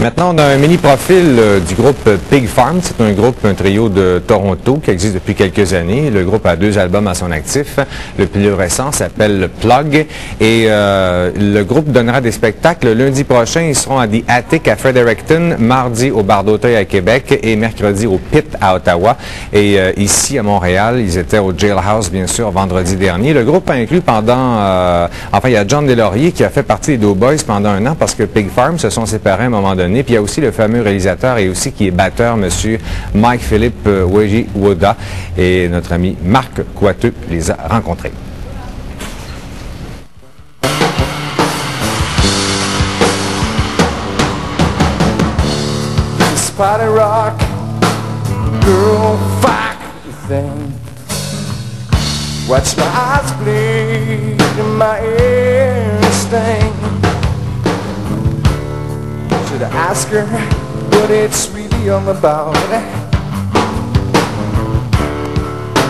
Maintenant, on a un mini-profil du groupe Pigfarm. C'est un trio de Toronto qui existe depuis quelques années. Le groupe a 2 albums à son actif. Le plus récent s'appelle Plug. Et le groupe donnera des spectacles. Lundi prochain, ils seront à The Attic à Fredericton, mardi au Bar d'Auteuil à Québec et mercredi au Pit à Ottawa. Et ici, à Montréal, ils étaient au Jailhouse, bien sûr, vendredi dernier. Le groupe a inclus enfin, il y a John Deslauriers qui a fait partie des Doughboys pendant un an parce que Pigfarm se sont séparés à un moment donné. Puis il y a aussi le fameux réalisateur et aussi qui est batteur, M. Mike-Philippe Weji-Woda. Et notre ami Marc Coiteux les a rencontrés. Party rock, girl, fuck thing. Watch my eyes bleed and my ears sting. Should I ask her what it's really all about?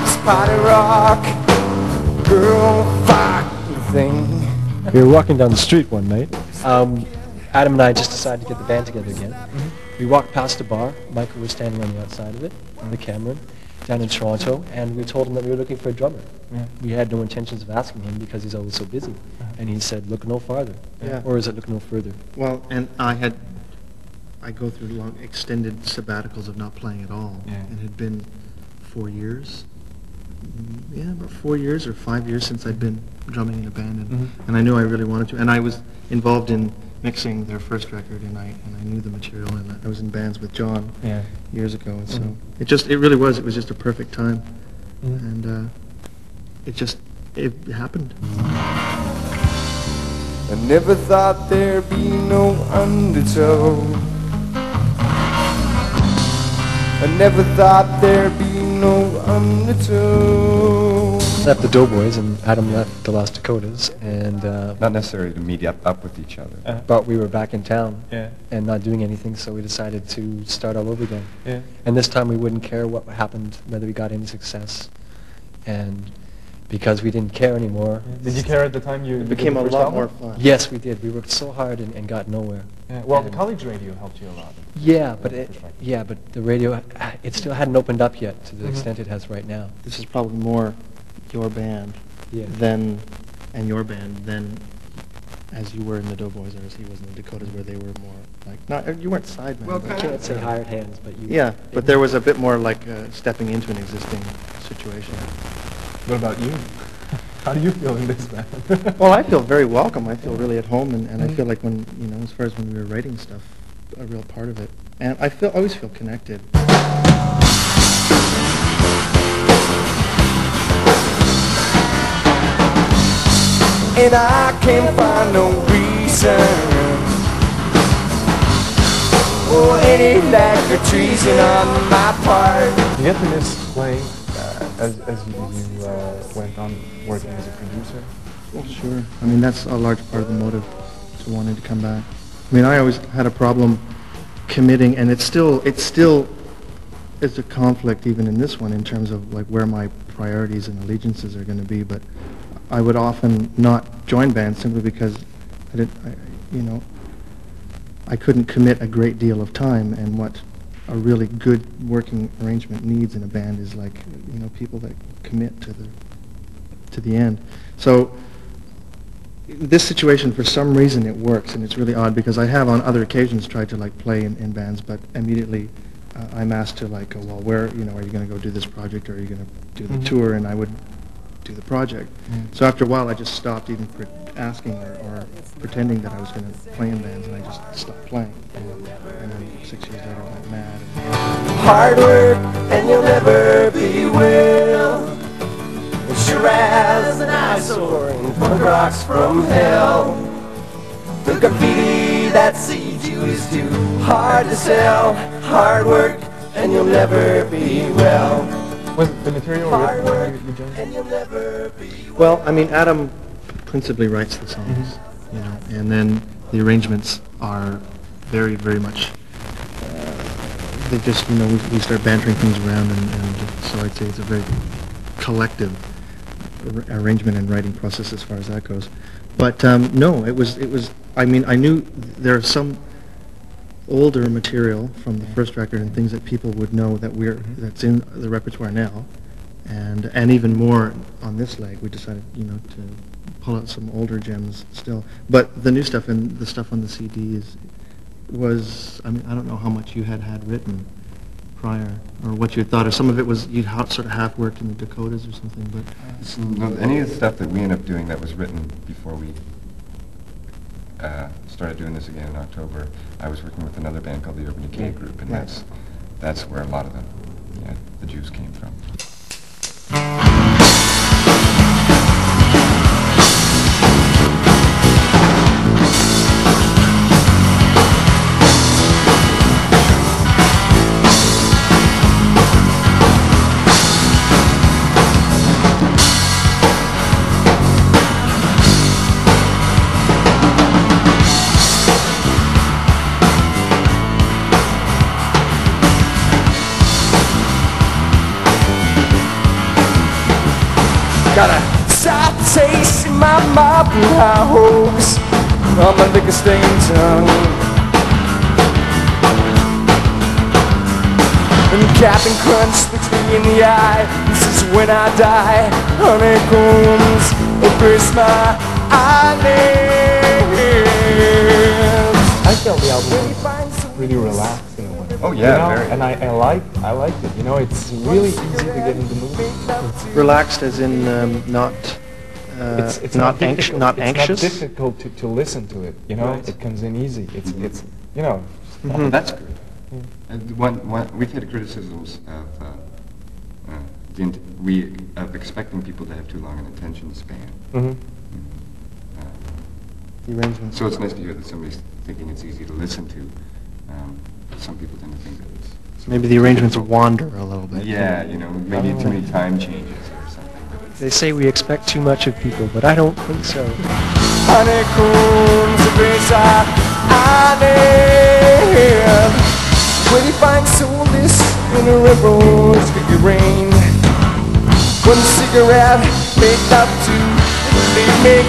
This party rock, girl, fuck thing. We were walking down the street one night. Adam and I just decided to get the band together again. We walked past a bar. Michael was standing on the outside of it, the Cameron, down in Toronto, and we told him that we were looking for a drummer. We had no intentions of asking him because he's always so busy. And he said, look no farther. Or is it look no further? Well, and I go through long, extended sabbaticals of not playing at all. It had been 4 years. About 4 years or 5 years since I'd been drumming in a band, and I knew I really wanted to. And I was involved in mixing their first record, and I knew the material, and I was in bands with John years ago, and so it really was. It was just a perfect time, and it happened. I never thought there'd be no undertow. I never thought there'd be no undertow. Left the Doughboys and Adam left the Las Dakotas, and not necessarily to meet up with each other. But we were back in town and not doing anything, so we decided to start all over again. And this time we wouldn't care what happened, whether we got any success. And because we didn't care anymore. Did you care at the time you It became a lot more fun. Yes, we did. We worked so hard and got nowhere. Well, college radio helped you a lot. But the radio, it still hadn't opened up yet to the extent it has right now. This is probably more your band than as you were in the Doughboys or as he was in the Dakotas, where they were more like you weren't sidemen. Well, I can't say hired hands, but you. Yeah, but there was a bit more like stepping into an existing situation. What about you? How do you feel in this band? Well, I feel very welcome. I feel really at home, and I feel like when as far as when we were writing stuff, a real part of it, and I always feel connected. And I can't find no reason or any lack of treason on my part. You get to miss playing as you went on working as a producer? Well, sure. I mean, that's a large part of the motive to wanting to come back. I mean, I always had a problem committing, and it's still is a conflict even in this one in terms of like where my priorities and allegiances are going to be. But I would often not join bands simply because I couldn't commit a great deal of time, and what a really good working arrangement needs in a band is like people that commit to the end. So this situation, for some reason, it works, and it's really odd because I have on other occasions tried to like play in bands, but immediately I'm asked to like go, well, where are you going to go do this project, or are you going to do the tour? And I would do the project. So after a while I just stopped even asking or pretending that I was going to play in bands, and I just stopped playing. And then 6 years later I went mad. Hard work and you'll never be well. Sure as an eyesore and punk rocks from hell. The graffiti that seeds you is too hard to sell. Hard work and you'll never be well. Was the material written you joined? And you'll never be well, I mean, Adam principally writes the songs, and then the arrangements are very, very much. They just, we start bantering things around, and so I'd say it's a very collective arrangement and writing process as far as that goes. But no, it was. I mean, I knew there are some older material from the first record and things that people would know that that's in the repertoire now, and even more on this leg. We decided, to pull out some older gems still. But the new stuff and the stuff on the CD was, I don't know how much you had written prior, or what you had thought, or some of it was you'd sort of half worked in the Dakotas or something. But any of the stuff that we ended up doing that was written before we started doing this again in October, I was working with another band called the Urban Decay Group, and that's where a lot of the juice came from. Got a sour taste in my mouth and high hopes on my liquor-stained tongue. And Captain Crunch looks me in the eye and says, when I die, honeycombs will grace my eyelids. I felt the album was really relaxed in a way. Oh yeah, very. And I liked it. It's really easy to get into the mood. relaxed as in not It's not anxious. anxious. It's not difficult to listen to it. Right. It comes in easy. It's Oh, that's good. And we've had criticisms of expecting people to have too long an attention span. The arrangements. So it's nice to hear that somebody's thinking it's easy to listen to. Some people tend to think that it's Maybe the arrangements wander a little bit. yeah, maybe too many time changes or something. They say we expect too much of people, but I don't think so. Honeycombs of grace I live. Where do you find solace in a river sticky rain? One cigarette made up to make me